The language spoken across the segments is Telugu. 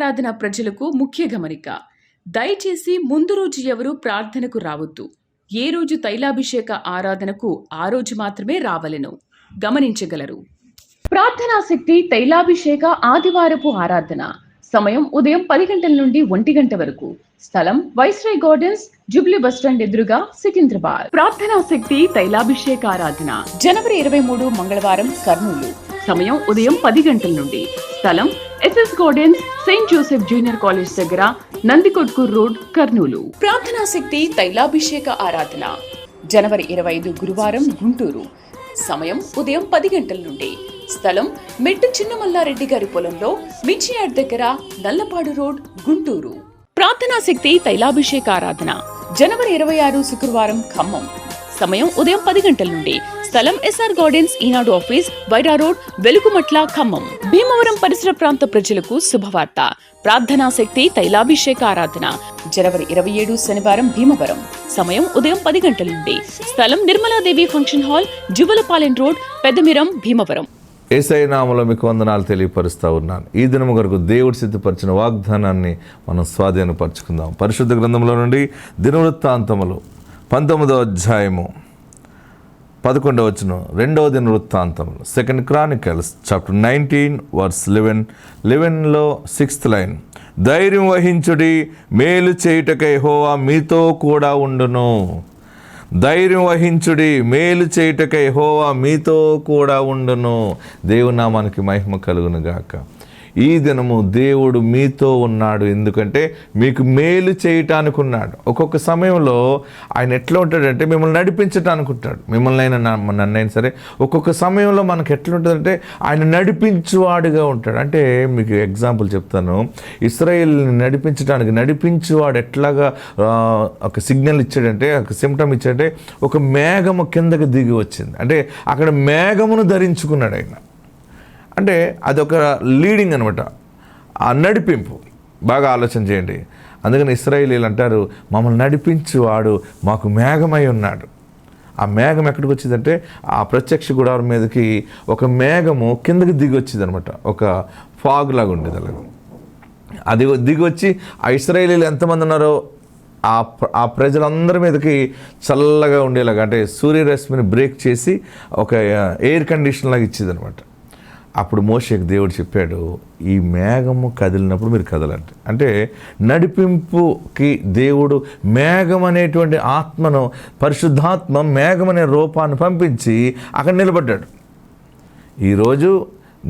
ఆరాధన ప్రజలకు ముఖ్య గమనిక. దయచేసి ముందు రోజు ఎవరు ప్రార్థనకు రావద్దు. ఏ రోజు తైలాభిషేక ఆరాధనకు ఆ రోజు మాత్రమే రావలెను గమనించగలరు. ప్రార్థనా శక్తి తైలాభిషేక ఆదివారపు ఆరాధన. సమయం ఉదయం 10 గంటల నుండి 1 గంట వరకు. స్థలం వైస్రాయ్ గార్డెన్స్, జూబ్లీ బస్టాండ్ ఎదురుగా, సికింద్రాబాద్. ప్రార్థనా శక్తి తైలాభిషేక ఆరాధన జనవరి 23 మంగళవారం, కర్నూలు. సమయం ఉదయం 10 గంటల నుండి. స్థలం SS gardens, saint Joseph junior college దగ్గర, నందికొట్కూర్ రోడ్, కర్నూలు. ప్రార్థనా శక్తి తైలాభిషేక ఆరాధన జనవరి 25 గురువారం, గుంటూరు. సమయం ఉదయం 10 గంటల నుండి. స్థలం మెట్టు చిన్నమల్లారెడ్డి గారి పొలంలో, మించియాడ్ దగ్గర, నల్లపాడు రోడ్, గుంటూరు. ప్రార్థనా శక్తి తైలాభిషేక ఆరాధన జనవరి 26 శుక్రవారం, ఖమ్మం. సమయం ఉదయం 10 గంటల నుండి. స్థలం ఎస్ఆర్ గార్డెన్స్, ఈనాడు ఆఫీస్, వైరా రోడ్, వెలుగుమట్ల, ఖమ్మం. భీమవరం పరిసర ప్రాంత ప్రజలకు శుభవార్త. ప్రార్థనా శక్తి తైలాభిషేక ఆరాధన జనవరి 27 శనివారం, భీమవరం. సమయం ఉదయం 10 గంటల నుండి. స్థలం Nirmaladevi function hall, Juvvalapalem road, Peddamiram, Bhimavaram. Yesayya నామములో మీకు వందనాలు తెలియపరుస్తూ ఉన్నాను. ఈ దినము కొరకు దేవుడు సిద్ధపరిచిన వాగ్దానాన్ని మనం స్వాధీనపరచుకుందాం. పరిశుద్ధ గ్రంథంలో నుండి దినవృత్తాంతములు 19వ అధ్యాయము 11వ వచనం, 2వ దినవృత్తాంతములు, 2 Chronicles చాప్టర్ 19 వర్స్ 11లో 6th లైన్. ధైర్యం వహించుడి, మేలు చేయుటకై యెహోవా మీతో కూడా ఉండును. ధైర్యం వహించుడి, మేలు చేయుటకై యెహోవా మీతో కూడా ఉండును. దేవుని నామానికి మహిమ కలుగును గాక. ఈ దినము దేవుడు మీతో ఉన్నాడు. ఎందుకంటే మీకు మేలు చేయటానికి ఉన్నాడు. ఒక్కొక్క సమయంలో ఆయన ఎట్లా ఉంటాడంటే మిమ్మల్ని నడిపించటానికి ఉంటాడు. మిమ్మల్ని అయినా నన్నైనా సరే ఒక్కొక్క సమయంలో మనకు ఎట్లా ఉంటుందంటే ఆయన నడిపించువాడుగా ఉంటాడు. అంటే మీకు ఎగ్జాంపుల్ చెప్తాను. ఇశ్రాయేలుని నడిపించువాడు ఎట్లాగా ఒక సిగ్నల్ ఇచ్చాడంటే, ఒక సిమ్టమ్ ఇచ్చాడంటే, ఒక మేఘము కిందకి దిగి వచ్చింది. అంటే అక్కడ మేఘమును ధరించుకున్నాడు ఆయన. అంటే అదొక లీడింగ్ అనమాట, ఆ నడిపింపు. బాగా ఆలోచన చేయండి. అందుకని ఇశ్రాయేలీయులు అంటారు, మమ్మల్ని నడిపించువాడు మాకు మేఘమై ఉన్నాడు. ఆ మేఘం ఎక్కడికి వచ్చిందంటే ఆ ప్రత్యక్ష గుడారం మీదకి ఒక మేఘము కిందకి దిగి వచ్చింది అనమాట. ఒక ఫాగ్ లాగా ఉండేది. అలాగ అది దిగి వచ్చి ఆ ఇశ్రాయేలీయులు ఎంతమంది ఉన్నారో ఆ ప్రజలందరి మీదకి చల్లగా ఉండేలాగా, అంటే సూర్యరశ్మిని బ్రేక్ చేసి ఒక ఎయిర్ కండిషన్ లాగా ఇచ్చేది అనమాట. అప్పుడు మోషేకి దేవుడు చెప్పాడు, ఈ మేఘము కదిలినప్పుడు మీరు కదలండి. అంటే నడిపింపుకి దేవుడు మేఘం అనేటువంటి ఆత్మను, పరిశుద్ధాత్మ మేఘం అనే రూపాన్ని పంపించి అక్కడ నిలబడ్డాడు. ఈరోజు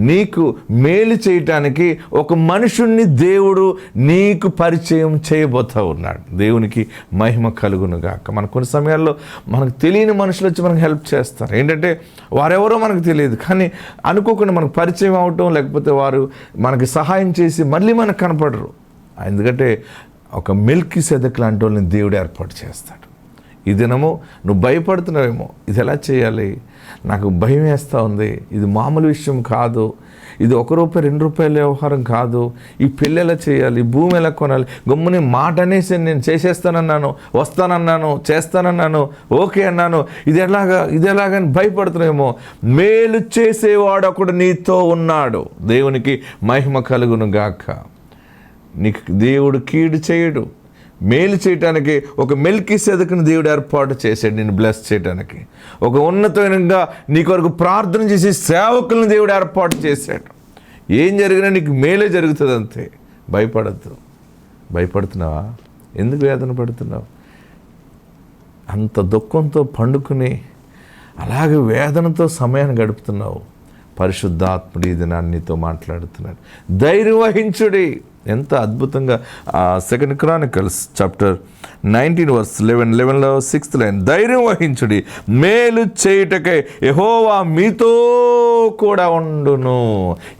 నీకు మేలు చేయటానికి ఒక మనుషుణ్ణి దేవుడు నీకు పరిచయం చేయబోతూ ఉన్నాడు. దేవునికి మహిమ కలుగును గాక. మన కొన్ని సమయాల్లో మనకు తెలియని మనుషులు వచ్చి మనకు హెల్ప్ చేస్తారు. ఏంటంటే వారెవరో మనకు తెలియదు, కానీ అనుకోకుండా మనకు పరిచయం అవటం, లేకపోతే వారు మనకి సహాయం చేసి మళ్ళీ మనకు కనపడరు. ఎందుకంటే ఒక మెల్కీసెదెకు లాంటి వాళ్ళని దేవుడు ఏర్పాటు చేస్తాడు. ఈ దినము నువ్వు భయపడుతున్నావేమో, ఇది ఎలా చేయాలి, నాకు భయం వేస్తూ ఉంది, ఇది మామూలు విషయం కాదు, ఇది ₹1 2 వ్యవహారం కాదు, ఈ పెళ్ళి ఎలా చేయాలి, ఈ భూమి ఎలా కొనాలి, గమ్ముని మాట అనేసి నేను చేసేస్తానన్నాను, వస్తానన్నాను, చేస్తానన్నాను, ఓకే అన్నాను, ఇది ఎలాగని భయపడుతున్నావేమో. మేలు చేసేవాడు ఒకడు నీతో ఉన్నాడు. దేవునికి మహిమ కలుగును గాక. నీకు దేవుడు కీడు చేయడు. మేలు చేయటానికి ఒక మెల్కీసెదెకుని దేవుడు ఏర్పాటు చేశాడు, నేను బ్లెస్ చేయడానికి. ఒక ఉన్నతమైనగా నీ కొరకు ప్రార్థన చేసి సేవకులను దేవుడు ఏర్పాటు చేశాడు. ఏం జరిగినా నీకు మేలే జరుగుతుంది, అంతే. భయపడద్దు. భయపడుతున్నావా? ఎందుకు వేదన పడుతున్నావు? అంత దుఃఖంతో పండుకుని అలాగే వేదనతో సమయాన్ని గడుపుతున్నావు. పరిశుద్ధాత్ముడు ఈ దినాన్ని నీతో మాట్లాడుతున్నాడు. ధైర్యం వహించుడి. ఎంత అద్భుతంగా 2 Chronicles చాప్టర్ 19 వర్స్ 11లో 6th లైన్. ధైర్యం వహించుడి, మేలు చేయుటకై యెహోవా మీతో కూడా ఉండును.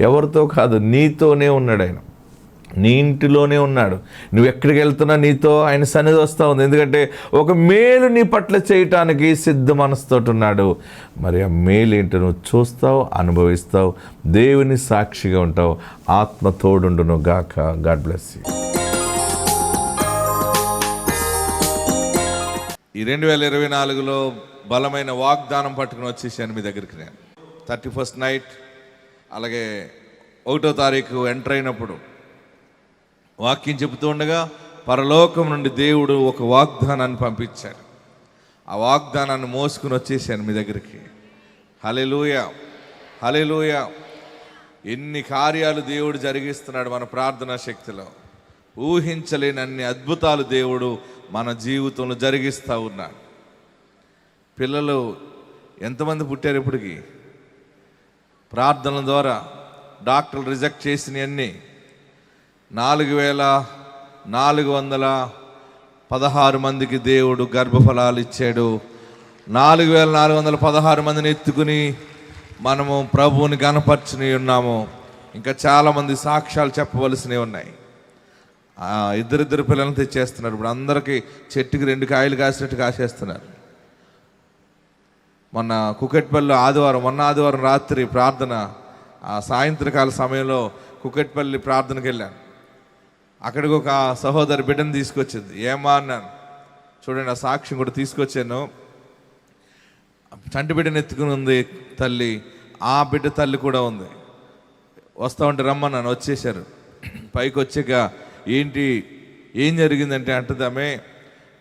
ఎవరితో కాదు, నీతోనే ఉన్నాడు ఆయన. నీ ఇంటిలోనే ఉన్నాడు. నువ్వు ఎక్కడికి వెళ్తున్నా నీతో ఆయన సన్నిధి వస్తూ ఉంది. ఎందుకంటే ఒక మేలు నీ పట్ల చేయటానికి సిద్ధ మనసుతో ఉన్నాడు. మరి ఆ మేలు ఏంటో నువ్వు చూస్తావు, అనుభవిస్తావు, దేవుని సాక్షిగా ఉంటావు. ఆత్మ తోడుండును గాక. God bless you. ఈ 2024లో బలమైన వాగ్దానం పట్టుకుని వచ్చేసాను మీ దగ్గరికి. నేను 31st నైట్, అలాగే 1వ తారీఖు ఎంటర్ అయినప్పుడు వాక్యం చెబుతూ ఉండగా పరలోకం నుండి దేవుడు ఒక వాగ్దానాన్ని పంపించాడు. ఆ వాగ్దానాన్ని మోసుకుని వచ్చేసాను మీ దగ్గరికి. హల్లెలూయా, హల్లెలూయా. ఎన్ని కార్యాలు దేవుడు జరిగిస్తున్నాడు మన ప్రార్థనా శక్తిలో. ఊహించలేని అన్ని అద్భుతాలు దేవుడు మన జీవితంలో జరిగిస్తూ ఉన్నాడు. పిల్లలు ఎంతమంది పుట్టారు ఇప్పటికి? ప్రార్థనల ద్వారా డాక్టర్లు రిజెక్ట్ చేసినవన్నీ 4416 మందికి దేవుడు గర్భఫలాలు ఇచ్చాడు. 4416 మందిని ఎత్తుకుని మనము ప్రభువుని గణపరచుని ఉన్నాము. ఇంకా చాలామంది సాక్ష్యాలు చెప్పవలసినవి ఉన్నాయి. ఇద్దరిద్దరు పిల్లల్ని తెచ్చేస్తున్నారు. ఇప్పుడు అందరికీ చెట్టుకి 2 కాయలు కాసినట్టు కాసేస్తున్నారు. మొన్న కుకట్పల్లి మొన్న ఆదివారం రాత్రి ప్రార్థన, సాయంత్రకాల సమయంలో కుకట్పల్లి ప్రార్థనకి వెళ్ళాను. అక్కడికి ఒక సహోదరి బిడ్డను తీసుకొచ్చింది. ఏమా అన్నాను. చూడండి, ఆ సాక్ష్యం కూడా తీసుకొచ్చాను. చంటి బిడ్డను ఎత్తుకుని ఉంది తల్లి, ఆ బిడ్డ తల్లి కూడా ఉంది. వస్తా ఉంటే రమ్మన్నాను, వచ్చేసారు. పైకి వచ్చాక ఏం జరిగిందంటే అంటదామే,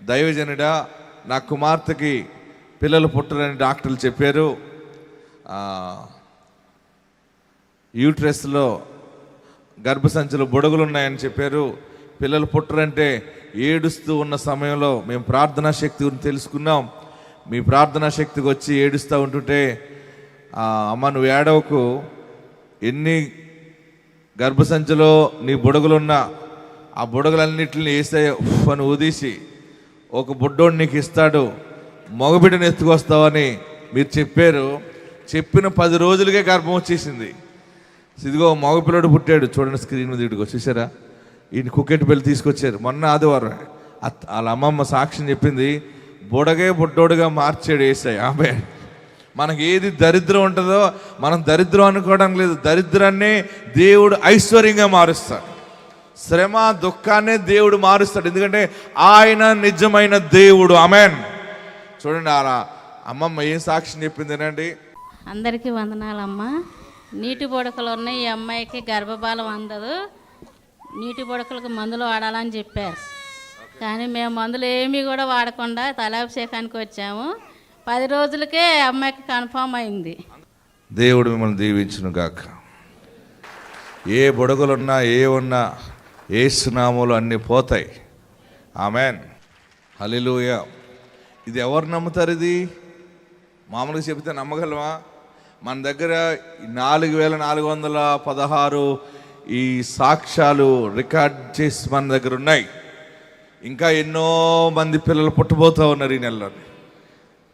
దైవజనుడా నా కుమార్తెకి పిల్లలు పుట్టరని డాక్టర్లు చెప్పారు. యూట్రస్లో గర్భసంచిలో బుడగలు ఉన్నాయని చెప్పారు. పిల్లలు పుట్టరంటే ఏడుస్తూ ఉన్న సమయంలో మేము ప్రార్థనా శక్తి గురించి తెలుసుకున్నాం. మీ ప్రార్థనా శక్తికి వచ్చి ఏడుస్తూ ఉంటుంటే, అమ్మ నువ్వు ఏడవకు, ఎన్ని గర్భసంచిలో నీ బుడగలున్నా ఆ బుడగలన్నింటిని వేసే అని ఊదీసి ఒక బుడ్డోడు నీకు ఇస్తాడు, మగబిడ్డను ఎత్తుకొస్తావని మీరు చెప్పారు. చెప్పిన 10 రోజులకే గర్భం వచ్చేసింది. ఇదిగో మగపిల్లడు పుట్టాడు. చూడండి స్క్రీన్ మీద ఇటుకు చూసారా, ఈయన కుక్కెట్పల్లి తీసుకొచ్చారు మొన్న ఆదివారం. వాళ్ళ అమ్మమ్మ సాక్ష్యం చెప్పింది, బుడగే బుడ్డోడుగా మార్చాడు యేసయ్య. ఆమె మనకి ఏది దరిద్రం ఉంటుందో మనం దరిద్రం అనుకోవడం లేదు, దరిద్రాన్ని దేవుడు ఐశ్వర్యంగా మారుస్తాడు. శ్రమ దుఃఖాన్నే దేవుడు మారుస్తాడు, ఎందుకంటే ఆయన నిజమైన దేవుడు. ఆమెన్. చూడండి అలా అమ్మమ్మ ఏం సాక్ష్యం చెప్పింది ఏనండి. అందరికీ వందనాలమ్మా. నీటి బుడకలు ఉన్నాయి, ఈ అమ్మాయికి గర్భఫలం అందదు, నీటి బుడకలకు మందులు వాడాలని చెప్పారు. కానీ మేము మందులు ఏమీ కూడా వాడకుండా తలాభిషేకానికి వచ్చాము. 10 రోజులకే అమ్మాయికి కన్ఫామ్ అయింది. దేవుడు మిమ్మల్ని దీవించును గాక. ఏ బుడగలున్నా ఏ ఉన్నా యేసు నామములో అన్నీ పోతాయి. ఆమెన్. హల్లెలూయా. ఇది ఎవరు నమ్ముతారు? ఇది మామూలుగా చెబితే నమ్మగలమా? మన దగ్గర 4416 ఈ సాక్ష్యాలు రికార్డ్ చేసి మన దగ్గర ఉన్నాయి. ఇంకా ఎన్నో మంది పిల్లలు పుట్టబోతూ ఉన్నారు ఈ నెలలో.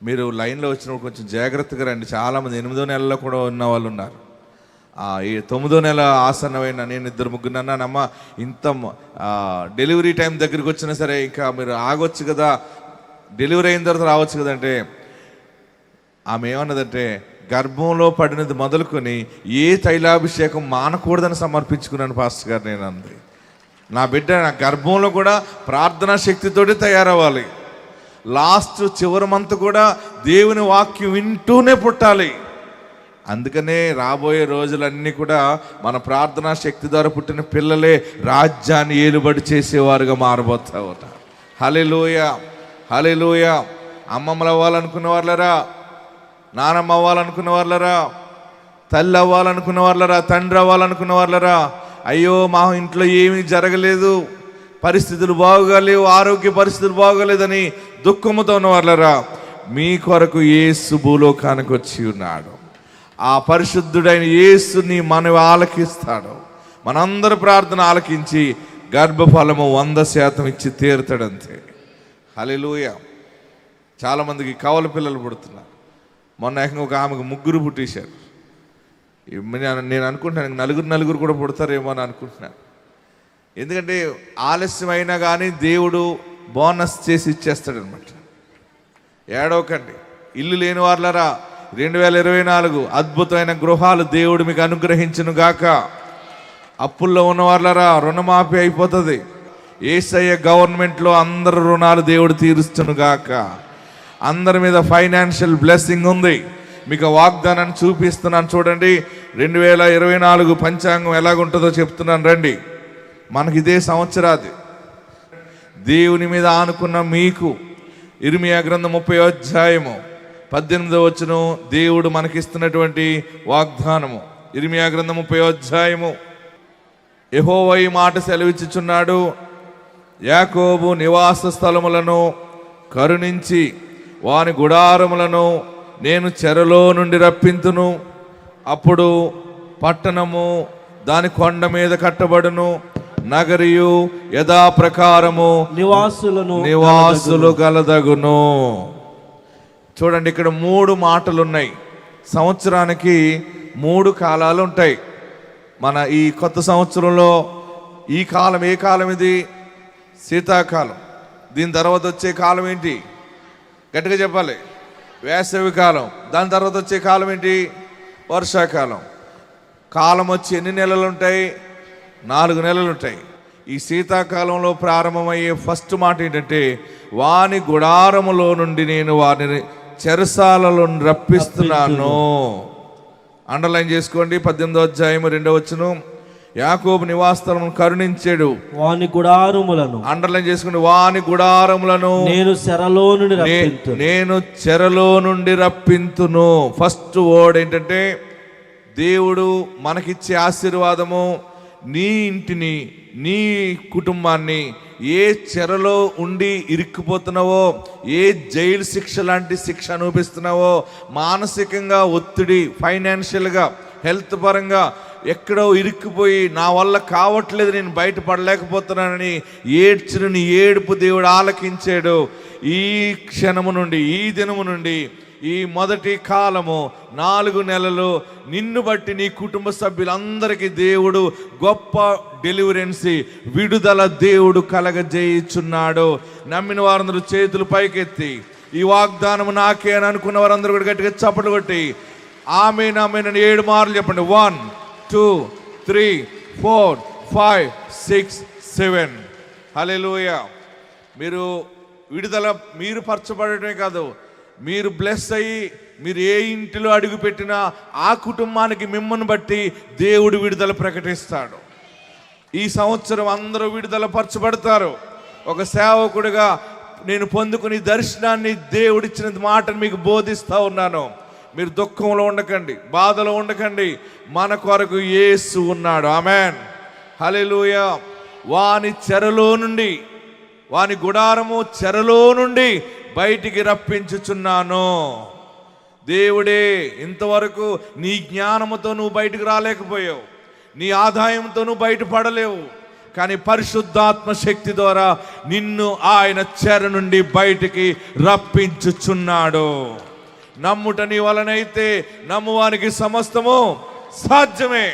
మీరు లైన్లో వచ్చినప్పుడు కొంచెం జాగ్రత్తగా రండి. చాలామంది 8వ నెలలో కూడా ఉన్న వాళ్ళు ఉన్నారు. ఈ 9వ నెల ఆసన్నమైన నేను 2-3 అన్నానమ్మా, ఇంత డెలివరీ టైం దగ్గరికి వచ్చినా సరే ఇంకా మీరు ఆగొచ్చు కదా, డెలివరీ అయిన తర్వాత రావచ్చు కదంటే, ఆమె ఏమన్నదంటే గర్భంలో పడినది మొదలుకొని ఏ తైలాభిషేకం మానకూడదని సమర్పించుకున్నాను పాస్టర్ గారు నేను అంది. నా బిడ్డ నా గర్భంలో కూడా ప్రార్థనా శక్తితోటి తయారవ్వాలి. చివరి మంత్ కూడా దేవుని వాక్యం వింటూనే పుట్టాలి. అందుకనే రాబోయే రోజులన్నీ కూడా మన ప్రార్థనా శక్తి ద్వారా పుట్టిన పిల్లలే రాజ్యాన్ని ఏలుబడి చేసేవారుగా మారబోతా ఉంటారు. హల్లెలూయా, హల్లెలూయా. అమ్మమ్మలు అవ్వాలనుకున్న వాళ్ళరా, నానమ్మ అవ్వాలనుకున్న వాళ్ళరా, తల్లి అవ్వాలనుకున్న వాళ్ళరా, తండ్రి అవ్వాలనుకున్న వాళ్ళరా, అయ్యో మా ఇంట్లో ఏమీ జరగలేదు, పరిస్థితులు బాగోలేవు, ఆరోగ్య పరిస్థితులు బాగోలేదని దుఃఖముతో ఉన్న వాళ్ళరా, మీ కొరకు యేసు భూలోకానికి వచ్చి ఉన్నాడు. ఆ పరిశుద్ధుడైన యేసుని మనం ఆలకిస్తాడు. మనందరి ప్రార్థన ఆలకించి గర్భఫలము 100% ఇచ్చి తీరుతాడంతే. హల్లెలూయా. చాలామందికి కవల పిల్లలు పుడుతున్నారు. మొన్న ఏకంగా ఒక ఆమెకు 3 పుట్టేశారు. నేను అనుకుంటున్నాను నలుగురు కూడా పుడతారేమో అని అనుకుంటున్నాను. ఎందుకంటే ఆలస్యమైనా కానీ దేవుడు బోనస్ చేసి ఇచ్చేస్తాడనమాట. ఏడవకండి. ఇల్లు లేని వాళ్ళరా, 2024 అద్భుతమైన గృహాలు దేవుడు మీకు అనుగ్రహించును గాక. అప్పుల్లో ఉన్న వాళ్ళరా రుణమాఫీ అయిపోతుంది. యేసయ్య గవర్నమెంట్లో అందరి రుణాలు దేవుడు తీరుస్తును గాక. అందరి మీద ఫైనాన్షియల్ బ్లెస్సింగ్ ఉంది. మీకు వాగ్దానాన్ని చూపిస్తున్నాను చూడండి. 2024 పంచాంగం ఎలాగుంటుందో చెప్తున్నాను రండి. మనకి ఇదే సంవత్సరాది. దేవుని మీద ఆనుకున్న మీకు ఇర్మియా గ్రంథం 30వ అధ్యాయము 18వ వచనం దేవుడు మనకిస్తున్నటువంటి వాగ్దానము. ఇర్మియా గ్రంథం 30వ అధ్యాయము. యెహోవా ఈ మాట సెలవిచ్చుచున్నాడు, యాకోబు నివాస స్థలములను కరుణించి వాని గుడారములను నేను చెరలో నుండి రప్పింతును. అప్పుడు పట్టణము దాని కొండ మీద కట్టబడును, నగరియు యథాప్రకారము నివాసులు గలదగును. చూడండి, ఇక్కడ 3 మాటలు ఉన్నాయి. సంవత్సరానికి 3 కాలాలు ఉంటాయి. మన ఈ కొత్త సంవత్సరంలో ఈ కాలం ఏ కాలం ఇది? శీతాకాలం. దీని తర్వాత వచ్చే కాలం ఏంటి? గట్టిగా చెప్పాలి. వేసవి కాలం. దాని తర్వాత వచ్చే కాలం ఏంటి? వర్షాకాలం. కాలం వచ్చి ఎన్ని నెలలు ఉంటాయి? 4 నెలలు ఉంటాయి. ఈ శీతాకాలంలో ప్రారంభమయ్యే ఫస్ట్ మాట ఏంటంటే, వాని గుడారములో నుండి నేను వారిని చెరసాలలో రప్పిస్తున్నాను. అండర్లైన్ చేసుకోండి. 18వ అధ్యాయం 2వ వచనం, యాకోబు నివాసస్థలమును కరుణించాడు, వాని గుడారములను. అండర్లైన్ చేసుకోండి, వాని గుడారములను నేను చెరలో నుండి రప్పింతును. ఫస్ట్ వర్డ్ ఏంటంటే, దేవుడు మనకిచ్చే ఆశీర్వాదము నీ ఇంటిని, నీ కుటుంబాన్ని ఏ చెరలో ఉండి ఇరుక్కుపోతున్నావో, ఏ జైలు శిక్ష లాంటి శిక్ష అనుభవిస్తున్నావో, మానసికంగా ఒత్తిడి, ఫైనాన్షియల్గా, హెల్త్ పరంగా ఎక్కడో ఇరుక్కుపోయి నా వల్ల కావట్లేదు, నేను బయటపడలేకపోతున్నానని ఏడ్చిన నీ ఏడుపు దేవుడు ఆలకించాడు. ఈ క్షణము నుండి, ఈ దినము నుండి, ఈ మొదటి కాలము 4 నెలలు నిన్ను బట్టి నీ కుటుంబ సభ్యులందరికీ దేవుడు గొప్ప డెలివరెన్సీ, విడుదల దేవుడు కలగజేయుచున్నాడు. నమ్మిన వారందరూ చేతులు పైకెత్తి ఈ వాగ్దానము నాకే అని అనుకున్న వారందరూ కూడా గట్టిగా చప్పట్లు కొట్టి ఆమేన్ ఆమేన్ అని 7 మార్లు చెప్పండి. 1 2 3 4 5 6 7. హల్లెలూయా. మీరు విడుదల, మీరు పరచబడటమే కాదు, మీరు బ్లెస్ అయ్యి మీరు ఏ ఇంటిలో అడుగు పెట్టినా ఆ కుటుంబానికి మిమ్మల్ని బట్టి దేవుడు విడుదల ప్రకటిస్తాడు. ఈ సంవత్సరం అందరూ విడుదల పరచబడతారు. ఒక సేవకుడిగా నేను పొందుకుని దర్శనాన్ని, దేవుడిచ్చిన మాటను మీకు బోధిస్తూ ఉన్నాను. మీరు దుఃఖంలో ఉండకండి, బాధలో ఉండకండి. మన కొరకు యేసు ఉన్నాడు. ఆమేన్, హల్లెలూయా. వాని చెరలో నుండి, వాని గుడారము చెరలో నుండి బయటికి రప్పించుచున్నాను. దేవుడే, ఇంతవరకు నీ జ్ఞానముతో నువ్వు బయటకు రాలేకపోయావు, నీ ఆదాయంతో నువ్వు బయటపడలేవు. కానీ పరిశుద్ధాత్మ శక్తి ద్వారా నిన్ను ఆయన చెర నుండి బయటికి రప్పించుచున్నాడు. నమ్ముట నీ వలనైతే నమ్మువానికి సమస్తము సాధ్యమే.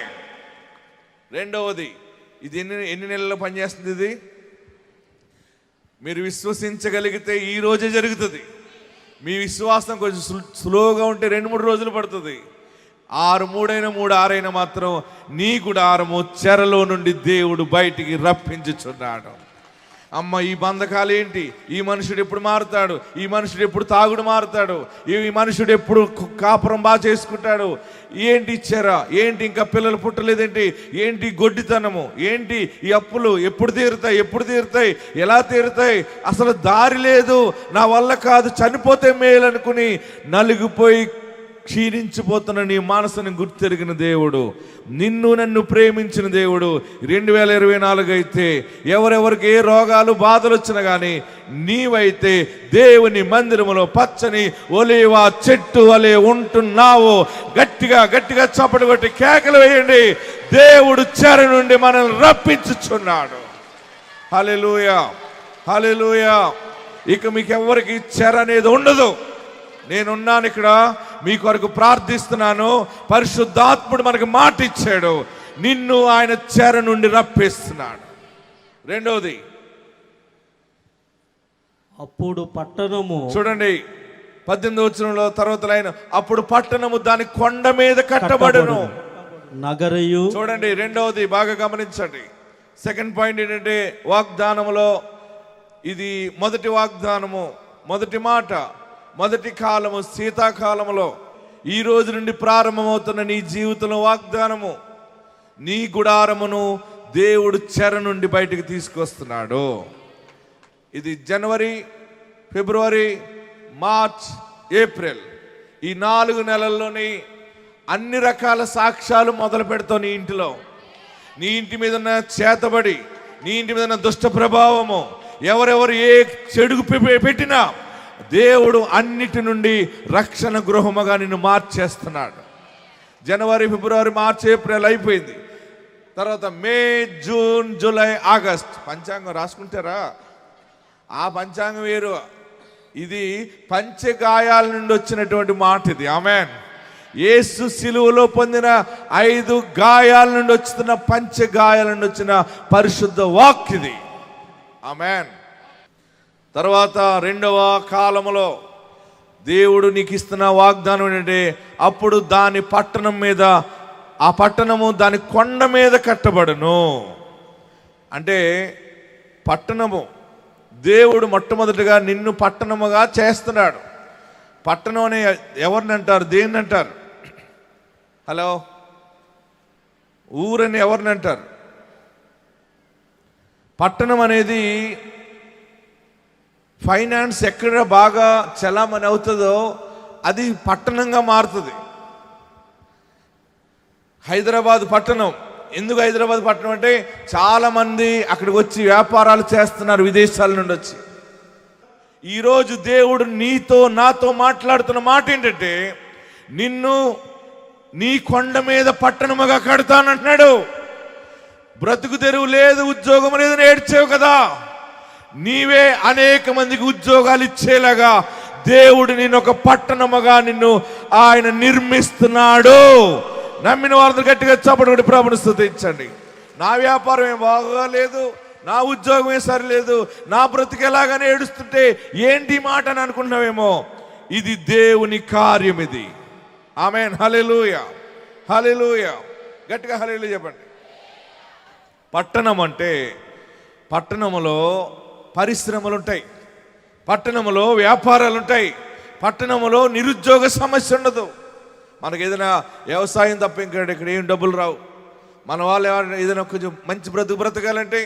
రెండవది, ఇది ఎన్ని నెలల్లో పనిచేస్తుంది? ఇది మీరు విశ్వసించగలిగితే ఈ రోజే జరుగుతుంది. మీ విశ్వాసం కొంచెం స్లోగా ఉంటే 2-3 రోజులు పడుతుంది. 6 3 6 మాత్రం నీ గుడారము చెరలో నుండి దేవుడు బయటికి రప్పించుచున్నాడు. అమ్మ, ఈ బంధకాలు ఏంటి? ఈ మనుషుడు ఎప్పుడు మారుతాడు? ఈ మనుషుడు ఎప్పుడు తాగుడు మారుతాడు? ఈ మనుషుడు ఎప్పుడు కాపురం బాగా చేసుకుంటాడు? ఏంటి చెర? ఏంటి ఇంకా పిల్లలు పుట్టలేదేంటి? ఏంటి గొడ్డితనము? ఏంటి ఈ అప్పులు? ఎప్పుడు తీరుతాయి? ఎలా తీరుతాయి? అసలు దారి లేదు, నా వల్ల కాదు, చనిపోతే మేలు అనుకుని నలిగిపోయి క్షీణించిపోతున్న నీ మనసుని గుర్తెరిగిన దేవుడు, నిన్ను నన్ను ప్రేమించిన దేవుడు 2024 అయితే ఎవరెవరికి ఏ రోగాలు బాధలు వచ్చినా కానీ నీవైతే దేవుని మందిరములో పచ్చని ఒలీవ చెట్టు వలె ఉంటున్నావు. గట్టిగా చప్పట్లు కొట్టి కేకలు వేయండి. దేవుడు చెర నుండి మనల్ని రప్పించుచున్నాడు. హల్లెలూయా, హల్లెలూయా. ఇక మీకు ఎవరికి చెర అనేది ఉండదు. నేనున్నాను ఇక్కడ, మీ కొరకు ప్రార్థిస్తున్నాను. పరిశుద్ధాత్ముడు మనకు మాట ఇచ్చాడు, నిన్ను ఆయన చెర నుండి రప్పిస్తున్నాడు. రెండవది, అప్పుడు పట్టణము, చూడండి 18వ వచనంలో తర్వాత లైన్, అప్పుడు పట్టణము దాని కొండ మీద కట్టబడును, నగరయు. చూడండి, రెండవది బాగా గమనించండి. సెకండ్ పాయింట్ ఏంటంటే, వాగ్దానములో ఇది మొదటి వాగ్దానము, మొదటి మాట, మొదటి కాలము శీతాకాలములో ఈ రోజు నుండి ప్రారంభమవుతున్న నీ జీవితంలో వాగ్దానము, నీ గుడారమును దేవుడు చెర నుండి బయటికి తీసుకొస్తున్నాడు. ఇది జనవరి, ఫిబ్రవరి, మార్చ్, ఏప్రిల్, ఈ 4 నెలల్లోని అన్ని రకాల సాక్ష్యాలు మొదలు పెడతావు. నీ ఇంటిలో, నీ ఇంటి మీద ఉన్న చేతబడి, నీ ఇంటి మీద ఉన్న దుష్ట ప్రభావము, ఎవరెవరు ఏ చెడుగు పెట్టినా దేవుడు అన్నిటి నుండి రక్షణ గృహముగా నిన్ను మార్చేస్తున్నాడు. జనవరి, ఫిబ్రవరి, మార్చ్, ఏప్రిల్ అయిపోయింది. తర్వాత మే, జూన్, జూలై, ఆగస్ట్. పంచాంగం రాసుకుంటారా? ఆ పంచాంగం వేరు. ఇది పంచగాయాల నుండి వచ్చినటువంటి మాట. ఇది ఆమేన్. యేసు సిలువలో పొందిన 5 గాయాల నుండి వచ్చిన, పంచగాయాల నుండి వచ్చిన పరిశుద్ధ వాక్ ఇది. ఆమేన్. తర్వాత రెండవ కాలములో దేవుడు నీకు ఇస్తున్న వాగ్దానం ఏంటంటే, అప్పుడు దాని పట్టణం మీద, ఆ పట్టణము దాని కొండ మీద కట్టబడును. అంటే పట్టణము, దేవుడు మొట్టమొదటిగా నిన్ను పట్టణముగా చేస్తున్నాడు. పట్టణం అని ఎవరిని అంటారు? దేన్ని అంటారు? హలో, ఊరని ఎవరిని అంటారు? పట్టణం అనేది ఫైనాన్స్ ఎక్కడ బాగా చలామణి అవుతుందో అది పట్టణంగా మారుతుంది. హైదరాబాద్ పట్టణం. ఎందుకు హైదరాబాద్ పట్టణం అంటే చాలా మంది అక్కడికి వచ్చి వ్యాపారాలు చేస్తున్నారు విదేశాల నుండి వచ్చి. ఈరోజు దేవుడు నీతో నాతో మాట్లాడుతున్న మాట ఏంటంటే, నిన్ను నీ కొండ మీద పట్టణముగా కడతానంటున్నాడు. బ్రతుకు తెరువు లేదు, ఉద్యోగం లేదని ఏడ్చావు కదా, నీవే అనేక మందికి ఉద్యోగాలు ఇచ్చేలాగా దేవుడు నిన్ను ఒక పట్టణముగా నిన్ను ఆయన నిర్మిస్తున్నాడు. నమ్మిన వారిని గట్టిగా చప్పటి ప్రభుని స్తుతించండి. నా వ్యాపారం ఏం బాగోలేదు, నా ఉద్యోగమే సరిలేదు, నా బ్రతుకు ఎలాగని ఏడుస్తుంటే ఏంటి మాట అని అనుకుంటున్నావేమో, ఇది దేవుని కార్యం. ఇది ఆమేన్. హల్లెలూయా, హల్లెలూయా. గట్టిగా హల్లెలూయా చెప్పండి. పట్టణం అంటే, పట్టణములో పరిశ్రమలు ఉంటాయి, పట్టణములో వ్యాపారాలు ఉంటాయి, పట్టణములో నిరుద్యోగ సమస్య ఉండదు. మనకు ఏదైనా వ్యవసాయం తప్ప ఇక్కడ ఏం డబ్బులు రావు. మన వాళ్ళు ఏదైనా కొంచెం మంచి బ్రతకాలంటే,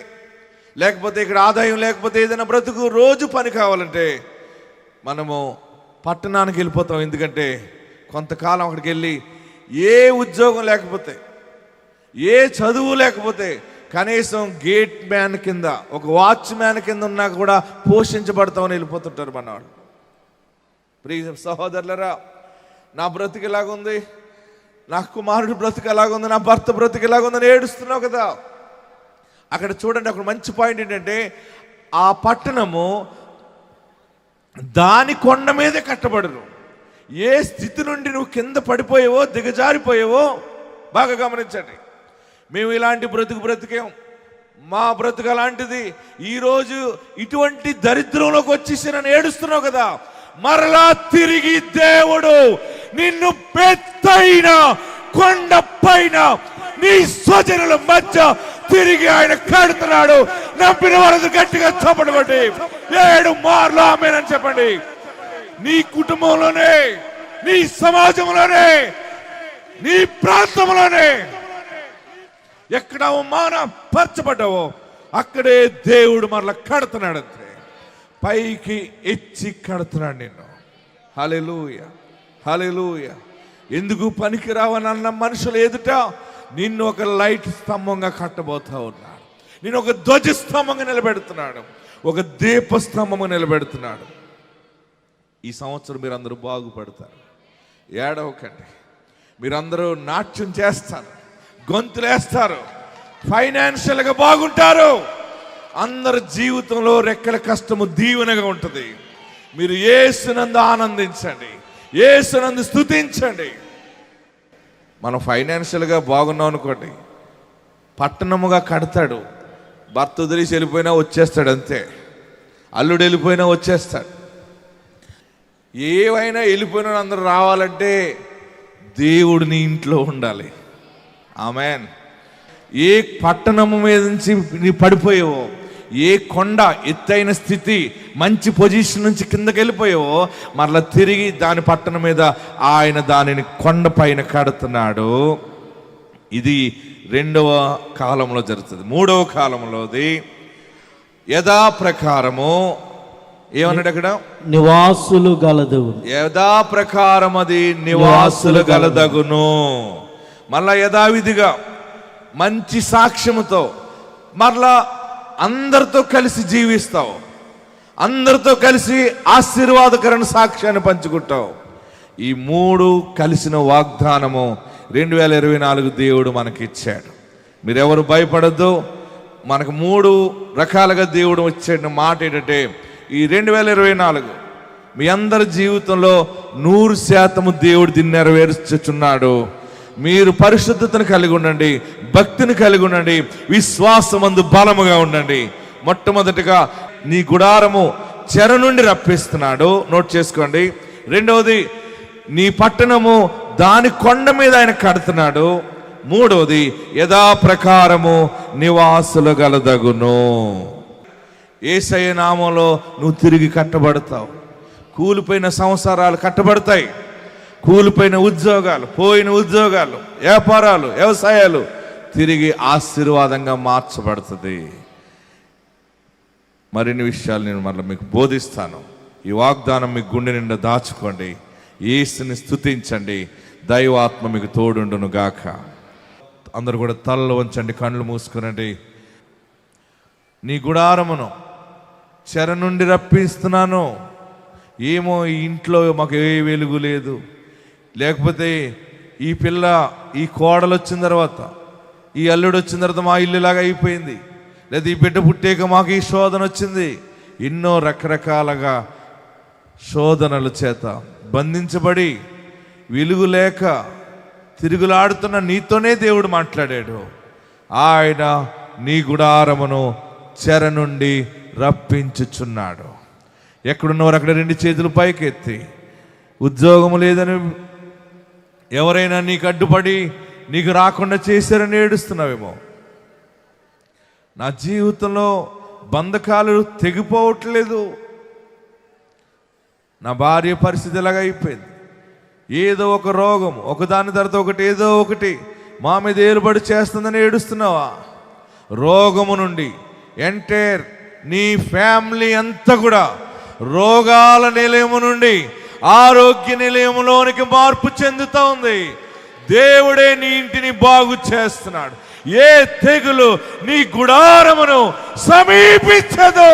లేకపోతే ఇక్కడ ఆదాయం లేకపోతే ఏదైనా బ్రతుకు రోజు పని కావాలంటే మనము పట్టణానికి వెళ్ళిపోతాం. ఎందుకంటే కొంతకాలం అక్కడికి వెళ్ళి ఏ ఉద్యోగం లేకపోతే, ఏ చదువు లేకపోతే, కనీసం గేట్ మ్యాన్ కింద, ఒక వాచ్ మ్యాన్ కింద ఉన్నా కూడా పోషించబడతామని వెళ్ళిపోతుంటారు మనవాళ్ళు. ప్రియ సహోదరులరా, నా బ్రతుకు ఎలాగుంది, నా కుమారుడు బ్రతుకు ఎలాగుంది, నా భర్త బ్రతుకు ఎలాగుందని ఏడుస్తున్నావు కదా. అక్కడ చూడండి, అక్కడ మంచి పాయింట్ ఏంటంటే, ఆ పట్టణము దాని కొండ మీదే కట్టబడును. ఏ స్థితి నుండి నువ్వు కింద పడిపోయావో, దిగజారిపోయావో బాగా గమనించండి. మేము ఇలాంటి బ్రతికేం, మా బ్రతుకు అలాంటిది. ఈరోజు ఇటువంటి దరిద్రంలోకి వచ్చేసి నన్ను ఏడుస్తున్నావు కదా, మరలా తిరిగి దేవుడు నిన్ను పెద్దైన కొండ పైన నీ స్వజనుల మధ్య తిరిగి ఆయన కడుతున్నాడు. నమ్మిన వారు గట్టిగా చప్పట్లు కొట్టి 7 మార్లు ఆమేనని చెప్పండి. నీ కుటుంబంలోనే, నీ సమాజంలోనే, నీ ప్రాంతంలోనే ఎక్కడ అవమానపరచబడ్డావో అక్కడే దేవుడు మరలా కడుతున్నాడు. అంతే, పైకి ఎచ్చి కడుతున్నాడు నిన్ను. హల్లెలూయా, హల్లెలూయా. ఎందుకు పనికిరావని అన్న మనుషులు ఎదుట నిన్ను ఒక లైట్ స్తంభంగా కట్టబోతా ఉన్నాడు. నిన్ను ఒక ధ్వజ స్తంభంగా నిలబెడుతున్నాడు, ఒక దీప స్తంభంగా నిలబెడుతున్నాడు. ఈ సంవత్సరం మీరందరూ బాగుపడతారు. ఏడవకండి. మీరందరూ నాట్యం చేస్తారు, గొంతులేస్తారు, ఫైనాన్షియల్గా బాగుంటారు. అందరి జీవితంలో రెక్కల కష్టము దీవెనగా ఉంటుంది. మీరు యేసునందు ఆనందించండి, యేసునందు స్తుతించండి. మనం ఫైనాన్షియల్గా బాగున్నాం అనుకోండి, పట్టణముగా కడతాడు. భర్త వదిలేసి వెళ్ళిపోయినా వచ్చేస్తాడు, అంతే. అల్లుడు వెళ్ళిపోయినా వచ్చేస్తాడు. ఏవైనా వెళ్ళిపోయినా అందరూ రావాలంటే దేవుడు నీ ఇంట్లో ఉండాలి. ఆమేన్. ఏ పట్టణము మీద నుంచి నీ పడిపోయావో, ఏ కొండ ఎత్తైన స్థితి, మంచి పొజిషన్ నుంచి కిందకి వెళ్ళిపోయావో, మరలా తిరిగి దాని పట్టణం మీద ఆయన దానిని కొండ పైన కడుతున్నాడు. ఇది రెండవ కాలంలో జరుగుతుంది. మూడవ కాలంలోది యథాప్రకారము ఏమన్నాడు అక్కడ? నివాసులు గలదు. యథాప్రకారం అది నివాసులు గలదగును. మళ్ళా యథావిధిగా మంచి సాక్ష్యముతో మరలా అందరితో కలిసి జీవిస్తావు, అందరితో కలిసి ఆశీర్వాదకరమైన సాక్ష్యాన్ని పంచుకుంటావు. ఈ మూడు కలిసిన వాగ్దానము 2024 దేవుడు మనకి ఇచ్చాడు. మీరెవరు భయపడద్దు. మనకు 3 రకాలుగా దేవుడు వచ్చాడు. మాట ఏంటంటే ఈ 2024 మీ అందరి జీవితంలో 100% దేవుడు దీన్ని నెరవేర్చుచున్నాడు. మీరు పరిశుద్ధతను కలిగి ఉండండి, భక్తిని కలిగి ఉండండి, విశ్వాసమందు బలముగా ఉండండి. మొట్టమొదటిగా నీ గుడారము చెర నుండి రప్పిస్తున్నాడు, నోట్ చేసుకోండి. రెండవది నీ పట్టణము దాని కొండ మీద ఆయన కడుతున్నాడు. మూడవది యథాప్రకారము నివాసులు గలదగును. యేసయ్య నామంలో నువ్వు తిరిగి కట్టబడతావు. కూలిపోయిన సంసారాలు కట్టబడతాయి, కూలిపోయిన ఉద్యోగాలు, పోయిన ఉద్యోగాలు, వ్యాపారాలు, వ్యవసాయాలు తిరిగి ఆశీర్వాదంగా మార్చబడుతుంది. మరిన్ని విషయాలు నేను మళ్ళీ మీకు బోధిస్తాను. ఈ వాగ్దానం మీ గుండె నిండా దాచుకోండి, యేసుని స్తుతించండి, దైవాత్మ మీకు తోడుండును గాక. అందరూ కూడా తలలు వంచండి, కళ్ళు మూసుకునండి. నీ గుడారమును చెర నుండి రప్పిస్తున్నాను. ఏమో ఈ ఇంట్లో మాకు ఏ వెలుగు లేదు, లేకపోతే ఈ పిల్ల ఈ కోడలు వచ్చిన తర్వాత, ఈ అల్లుడు వచ్చిన తర్వాత మా ఇల్లులాగా అయిపోయింది, లేదా ఈ బిడ్డ పుట్టాక మాకు ఈ శోధన వచ్చింది. ఎన్నో రకరకాలుగా శోధనల చేత బంధించబడి వెలుగు లేక తిరుగులాడుతున్న నీతోనే దేవుడు మాట్లాడాడు. ఆయన నీ గుడారమును చెర నుండి రప్పించుచున్నాడు. ఎక్కడున్నవారు అక్కడ 2 చేతులు పైకెత్తి, ఉద్యోగం లేదని ఎవరైనా నీకు అడ్డుపడి నీకు రాకుండా చేశారని ఏడుస్తున్నావేమో. నా జీవితంలో బంధకాలు తెగిపోవట్లేదు, నా భార్య పరిస్థితి ఎలాగ అయిపోయింది, ఏదో ఒక రోగం ఒకదాని తర్వాత ఒకటి ఏదో ఒకటి మా మీద ఏలుబడి చేస్తుందని ఏడుస్తున్నావా? రోగము నుండి ఎంటైర్ నీ ఫ్యామిలీ అంతా కూడా రోగాల నిలయము నుండి ఆరోగ్య నిలయములోనికి మార్పు చెందుతా ఉంది. దేవుడే నీ ఇంటిని బాగు చేస్తున్నాడు. ఏ తెగులు నీ గుడారమును సమీపించదు,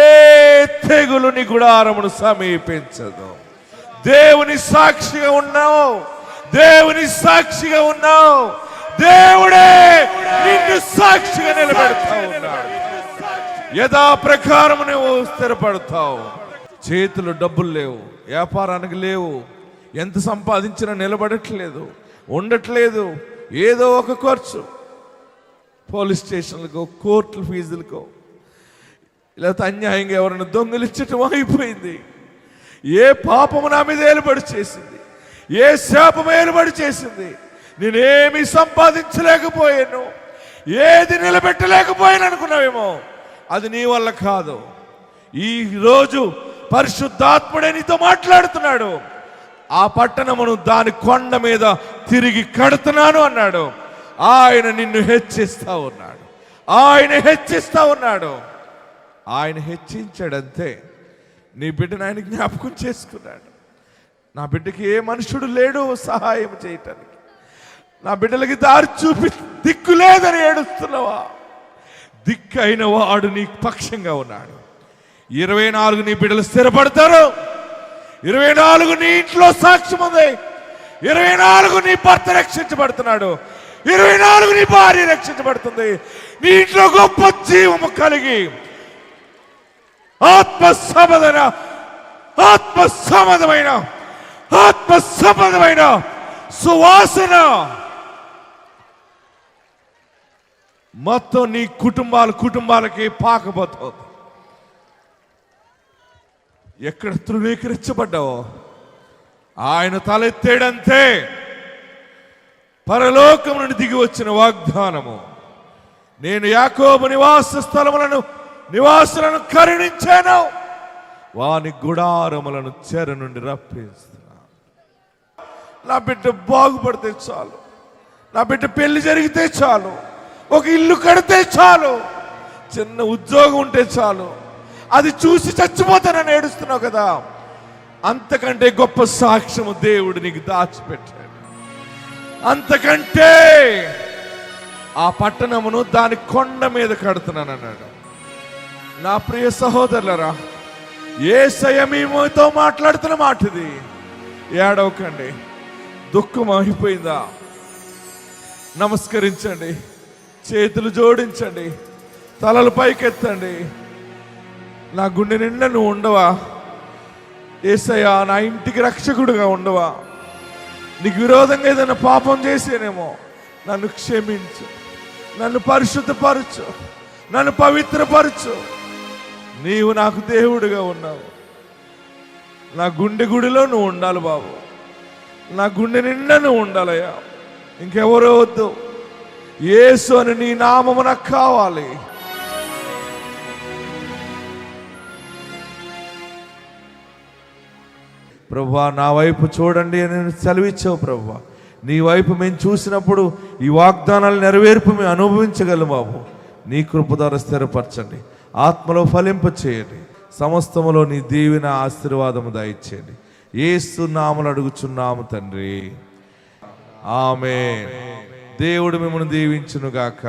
ఏ తెగులు నీ గుడారమును సమీపించదు. దేవుని సాక్షిగా ఉన్నావు, దేవుని సాక్షిగా ఉన్నావు. దేవుడే నిన్ను సాక్షిగా నిలబెడతా ఉన్నాడు. యథాప్రకారం నువ్వు స్థిరపడతావు. చేతులు డబ్బులు లేవు, వ్యాపారానికి లేవు, ఎంత సంపాదించినా నిలబడట్లేదు, ఉండట్లేదు. ఏదో ఒక ఖర్చు, పోలీస్ స్టేషన్లకో, కోర్టుల ఫీజులకో, లేకపోతే అన్యాయంగా ఎవరైనా దొంగిలించటం అయిపోయింది. ఏ పాపము నా మీద ఏలుబడి చేసింది, ఏ శాపము ఏలుబడి చేసింది. నేనేమి సంపాదించలేకపోయాను, ఏది నిలబెట్టలేకపోయాను అనుకున్నావేమో. అది నీ వల్ల కాదు. ఈ రోజు పరిశుద్ధాత్ముడే నీతో మాట్లాడుతున్నాడు. ఆ పట్టణమును దాని కొండ మీద తిరిగి కడుతున్నాను అన్నాడు. ఆయన నిన్ను హెచ్చిస్తా ఉన్నాడు, ఆయన హెచ్చిస్తా ఉన్నాడు. ఆయన హెచ్చించాడంతే. నీ బిడ్డను ఆయన జ్ఞాపకం చేసుకున్నాడు. నా బిడ్డకి ఏ మనుషుడు లేడు సహాయం చేయటానికి, నా బిడ్డలకి దారి చూపి దిక్కు లేదని ఏడుస్తున్నావా? దిక్కు అయిన వాడు నీ పక్షంగా ఉన్నాడు. 24 నీ బిడ్డలు స్థిరపడతారు. 24 నీ ఇంట్లో సాక్ష్యం ఉంది. 24 నీ భర్త రక్షించబడుతున్నాడు. 24 నీ భార్య రక్షించబడుతుంది. నీ ఇంట్లో గొప్ప జీవము కలిగి ఆత్మ సంబంధమైన సువాసన మొత్తం నీ కుటుంబాలకి పాకబోతుంది. ఎక్కడ తృణీకరించబడ్డావో ఆయన తలెత్తేడంతే. పరలోకం నుండి దిగి వచ్చిన వాగ్దానము, నేను యాకోబు నివాసులను కరుణించాను, వాని గుడారములను చెర నుండి రప్పిస్తున్నా. నా బిడ్డ బాగుపడితే చాలు, నా బిడ్డ పెళ్లి జరిగితే చాలు, ఒక ఇల్లు కడితే చాలు, చిన్న ఉద్యోగం ఉంటే చాలు, అది చూసి చచ్చిపోతానని ఏడుస్తున్నావు కదా, అంతకంటే గొప్ప సాక్ష్యము దేవుడు నీకు దాచిపెట్టాడు. అంతకంటే ఆ పట్టణమును దాని కొండ మీద కడుతున్నాను అన్నాడు. నా ప్రియ సహోదరులరా, యేసయ్య మీతో మాట్లాడుతున్న మాట ఇది. ఏడవకండి. దుఃఖం అయిపోయిందా? నమస్కరించండి, చేతులు జోడించండి, తలలు పైకెత్తండి. నా గుండె నిండా నువ్వు ఉండవా? యేసయ్య నా ఇంటికి రక్షకుడుగా ఉండవా? నీకు విరోధంగా ఏదైనా పాపం చేసేనేమో నన్ను క్షమించు, నన్ను పరిశుద్ధపరచు, నన్ను పవిత్రపరచు. నీవు నాకు దేవుడిగా ఉన్నావు. నా గుండె గుడిలో నువ్వు ఉండాలి బాబు. నా గుండె నిండా నువ్వు ఉండాలయ్యా. ఇంకెవరో వద్దు, యేసు అని నీ నామము నాకు కావాలి. ప్రభువా, నా వైపు చూడండి అని సెలవిచ్చావు ప్రభువా. నీ వైపు మేము చూసినప్పుడు ఈ వాగ్దానాలు నెరవేర్పు మేము అనుభవించగలం బాబు. నీ కృప ద్వారా స్థిరపరచండి, ఆత్మలో ఫలింప చేయండి, సమస్తములో నీ దీవెన ఆశీర్వాదము దయచేయండి. యేసు నామములో అడుగుచున్నాము తండ్రి, ఆమేన్. దేవుడు మిమ్మల్ని దీవించును గాక.